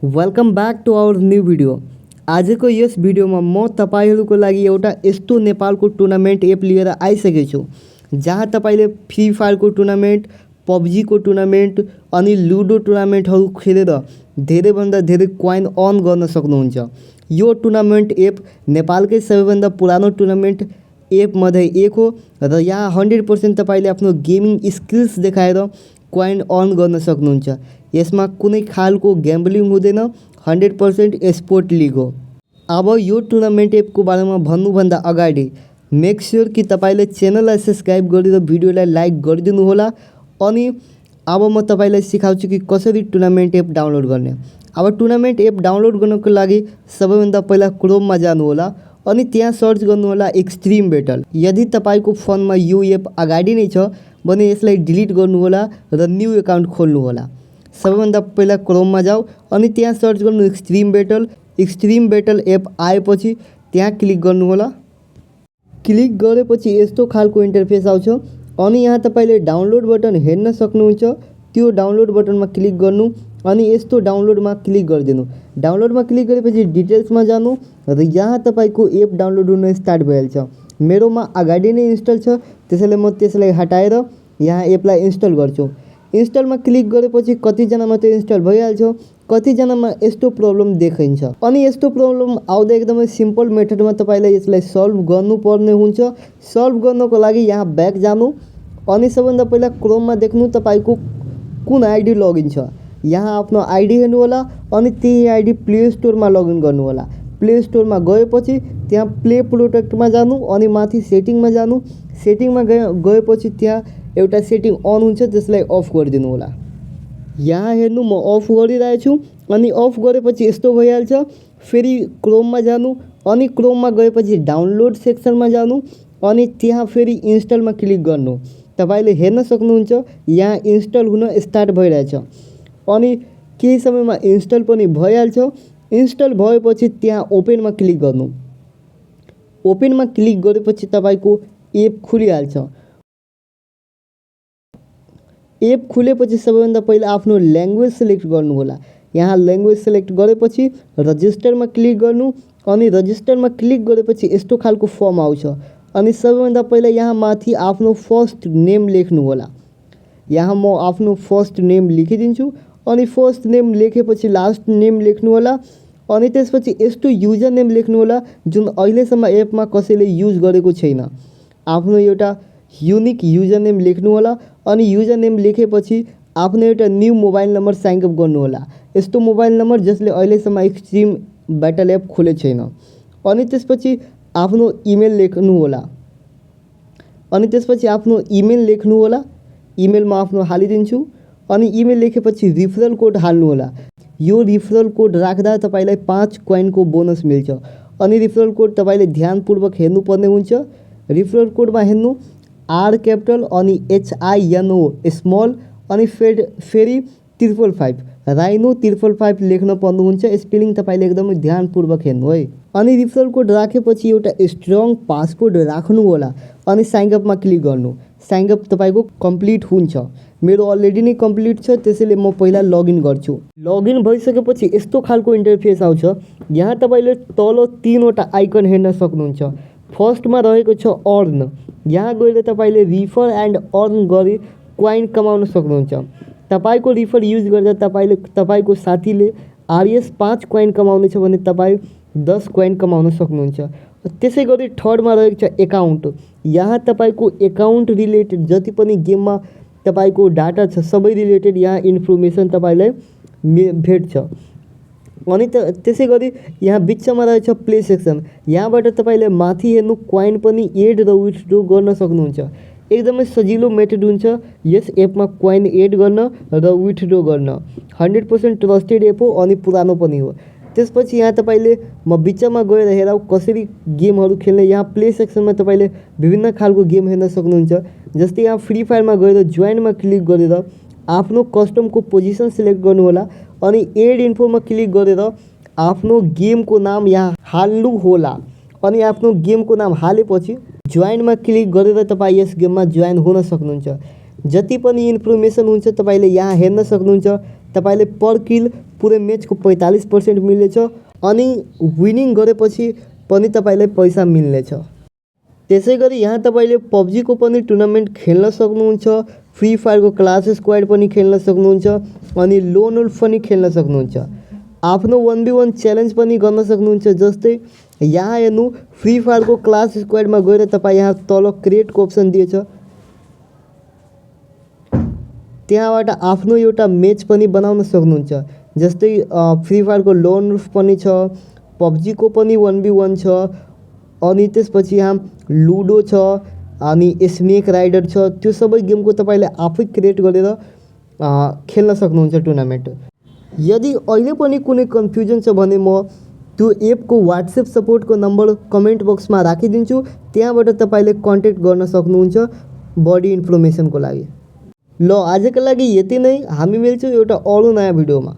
Welcome back to our new video. आजको यस भिडियोमा म तपाईहरुको लागि एउटा यस्तो नेपालको टुर्नामेन्ट एप लिएर आइसकेको छु जहाँ तपाईले फ्री फायरको टुर्नामेन्ट, पबजीको टुर्नामेन्ट अनि लुडो टुर्नामेन्टहरू खेलेर धेरैभन्दा धेरै कोइन अर्न गर्न सक्नुहुन्छ। यो टुर्नामेन्ट एप नेपालकै सबैभन्दा पुरानो टुर्नामेन्ट एप मध्ये एक हो र यहाँ 100% तपाईले आफ्नो गेमिङ स्किल्स देखाएर कोइन अर्न गर्न सक्नुहुन्छ। यसमा कुनै खालको ग्याम्बलिङ हुँदैन, 100% स्पोर्ट लिग हो। अब यो टुर्नामेन्ट एपको बारेमा भन्नुभन्दा अगाडि मेक स्योर कि तपाईले च्यानललाई सब्स्क्राइब गरेर भिडियोलाई लाइक गरिदिनु होला। अनि अब म तपाईलाई सिकाउँछु कि कसरी टुर्नामेन्ट एप डाउनलोड गर्ने। अब टुर्नामेन्ट एप डाउनलोड गर्नको लागि सबैभन्दा पहिला क्रोममा जानु होला अनि त्यहाँ सर्च गर्नु होला एक्सट्रिम ब्याटल। यदि तपाईको फोनमा यो एप अगाडि नै छ भने यसलाई डिलिट गर्नु होला र न्यू अकाउन्ट खोल्नु होला। सबैभन्दा पहिला क्रोममा जाऊ अनि त्यहाँ सर्च गर्नु extreme battle. Extreme battle app आएपछि त्यहाँ क्लिक गर्नु होला। क्लिक गरेपछि यस्तो खालको इन्टरफेस आउँछ अनि यहाँ तपाईले डाउनलोड बटन हेर्न सक्नुहुन्छ। त्यो डाउनलोड बटनमा क्लिक गर्नु अनि यस्तो डाउनलोडमा क्लिक गरिदिनु। डाउनलोडमा क्लिक गरेपछि डिटेल्समा जानु र यहाँ तपाईको एप डाउनलोड हुन स्टार्ट भइहाल्छ। मेरोमा अगाडि नै इन्स्टल छ त्यसैले म त्यसलाई हटाएर यहाँ एपलाई इन्स्टल गर्छु। इन्स्टलमा क्लिक गरेपछि कतिजनामा त इन्स्टल भइहाल्छ, कतिजनामा यस्तो प्रब्लम देखिन्छ। अनि यस्तो प्रब्लम आउँदा एकदमै सिम्पल मेथडमा तपाईले यसलाई सल्भ गर्नुपर्ने हुन्छ। सल्भ गर्नको लागि यहाँ ब्याक जानु अनि सबभन्दा पहिला क्रोममा देख्नु तपाईको कुन आइडी लगइन छ। यहाँ आफ्नो आइडी हेर्नु होला अनि त्यही आइडी प्ले स्टोरमा लगइन गर्नु होला। प्ले स्टोरमा गएपछि त्यहाँ प्ले प्रोटेक्टमा जानु अनि माथि सेटिङमा जानु। सेटिङमा गएपछि त्यहाँ एउटा सेटिङ अन हुन्छ, त्यसलाई अफ गरिदिनु होला। यहाँ हेर्नु म अफ गरिरहेछु अनि अफ गरेपछि यस्तो भइहाल्छ। फेरि क्रोममा जानु अनि क्रोममा गएपछि डाउनलोड सेक्सनमा जानु अनि त्यहाँ फेरि इन्स्टलमा क्लिक गर्नु। तपाईले हेर्न सक्नुहुन्छ यहाँ इन्स्टल हुन स्टार्ट भइरहेछ अनि केही समयमा इन्स्टल पनि भइहाल्छ। इन्स्टल भएपछि त्यहाँ ओपनमा क्लिक गर्नु। ओपनमा क्लिक गरेपछि तपाईको एप खुलिहाल्छ। एप खुलेपछि सबैभन्दा पहिला आफ्नो ल्याङ्ग्वेज सेलेक्ट गर्नु होला। यहाँ ल्याङ्ग्वेज सेलेक्ट गरेपछि रजिस्टरमा क्लिक गर्नु अनि रजिस्टरमा क्लिक गरेपछि यस्तो खालको फर्म आउँछ अनि सबैभन्दा पहिला यहाँ माथि आफ्नो फर्स्ट नेम लेख्नु होला। यहाँ म आफ्नो फर्स्ट नेम लेखिदिन्छु अनि फर्स्ट नेम लेखेपछि लास्ट नेम लेख्नु होला अनि त्यसपछि यस्तो युजर नेम लेख्नु होला जुन अहिलेसम्म एपमा कसैले युज गरेको छैन। आफ्नो एउटा युनिक युजर नेम लेख्नु होला अनि युजर नेम लेखेपछि आफ्नो एउटा new mobile number sign up गर्नु होला। यस्तो मोबाइल नम्बर जसले अहिलेसम्म एक्सट्रिम ब्याटल एप खोलेको छैन। अनि त्यसपछि आफ्नो इमेल लेख्नु होला अनि त्यसपछि आफ्नो इमेल लेख्नु होला। इमेल म आफ्नो हालिदिन्छु अनि इमेल लेखेपछि रिफरल कोड हाल्नु होला। यो रिफरल कोड राख्दा तपाईलाई 5 कोइनको बोनस मिल्छ अनि रिफरल कोड तपाईले ध्यानपूर्वक हेर्नुपर्ने हुन्छ। रिफरल कोडमा हेर्नु आर क्यापिटल अनि HINO स्मल अनि फेरि 555 राइनो 555 लेख्न पर्नुहुन्छ। स्पेलिङ तपाईले एकदमै ध्यानपूर्वक हेर्नु है। अनि रिफरल कोड राखेपछि एउटा स्ट्रङ पासवर्ड राख्नु होला अनि साइन अपमा क्लिक गर्नु। साइन अप तपाईको कम्प्लिट हुन्छ। मेरो अलरेडी नै कम्प्लिट छ त्यसैले म पहिला लगइन गर्छु। लगइन भइसकेपछि यस्तो खालको इन्टरफेस आउँछ। यहाँ तपाईले तल 3 वटा आइकन हेर्न सक्नुहुन्छ। फर्स्टमा रहेको छ अर्न। यहाँ गएर तपाईले रिफर एन्ड अर्न गरी कोइन कमाउन सक्नुहुन्छ। तपाईको रिफर युज गर्दा तपाईको साथीले RS 5 कोइन कमाउनेछ भने तपाई 10 कोइन कमाउन सक्नुहुन्छ। त्यसै गरी थर्डमा रहेको छ एकाउन्ट। यहाँ तपाईको एकाउन्ट रिलेटेड जति पनि गेममा तपाईको डाटा छ सबै रिलेटेड यहाँ इन्फर्मेसन तपाईलाई भेट्छ। अनि त्यसै गरी यहाँ बिचमा रहेछ प्ले सेक्सन। यहाँबाट तपाईले माथि हेर्नु कोइन पनि एड र विथड्र गर्न सक्नुहुन्छ। एकदमै सजिलो मेथड हुन्छ यस एपमा कोइन एड गर्न र विथड्र गर्न। 100% ट्रस्टेड एप हो अनि पुरानो पनि हो। त्यसपछि यहाँ तपाईले म बिचमा गएर हेरौँ कसरी गेमहरू खेल्ने। यहाँ प्ले सेक्सनमा तपाईले विभिन्न खालको गेम हेर्न सक्नुहुन्छ। जस्तै यहाँ फ्री फायरमा गएर जोइनमा क्लिक गरेर आफ्नो कस्टमको पोजिसन सिलेक्ट गर्नु होला अनि एड इन्फोमा क्लिक गरेर आफ्नो गेमको नाम यहाँ हाल्नु होला अनि आफ्नो गेमको नाम हालेपछि जोइनमा क्लिक गरेर तपाईँ यस गेममा जोइन हुन सक्नुहुन्छ। जति पनि इन्फर्मेसन हुन्छ तपाईँले यहाँ हेर्न सक्नुहुन्छ। तपाईँले पर किल पुरै म्याचको 45% मिल्नेछ अनि विनिङ गरेपछि पनि तपाईँलाई पैसा मिल्नेछ। त्यसै गरी यहाँ तपाईँले पब्जीको पनि टुर्नामेन्ट खेल्न सक्नुहुन्छ, फ्री फायरको क्लास स्क्वाड पनि खेल्न सक्नुहुन्छ अनि लोन वुल्फ पनि खेल्न सक्नुहुन्छ। आफ्नो 1v1 च्यालेन्ज पनि गर्न सक्नुहुन्छ। जस्तै यहाँ हेर्नु, फ्री फायरको क्लास स्क्वाडमा गएर तपाईँ यहाँ तल क्रिएटको अप्सन दिएछ, त्यहाँबाट आफ्नो एउटा म्याच पनि बनाउन सक्नुहुन्छ। जस्तै फ्री फायरको लोन वुल्फ पनि छ, पब्जीको पनि 1v1 छ अनि त्यसपछि यहाँ लुडो छ अनि स्नेक राइडर छ। त्यो सबै गेमको तपाईँले आफै क्रिएट गरेर खेल्न सक्नुहुन्छ टुर्नामेन्ट। यदि अहिले पनि कुनै कन्फ्युजन छ भने म त्यो एपको व्हाट्सएप सपोर्टको नम्बर कमेन्ट बक्समा राखिदिन्छु, त्यहाँबाट तपाईँले कन्ट्याक्ट गर्न सक्नुहुन्छ बढी इन्फर्मेसनको लागि। ल आजका लागि यति नै, हामी मिल्छौँ एउटा अरू नयाँ भिडियोमा।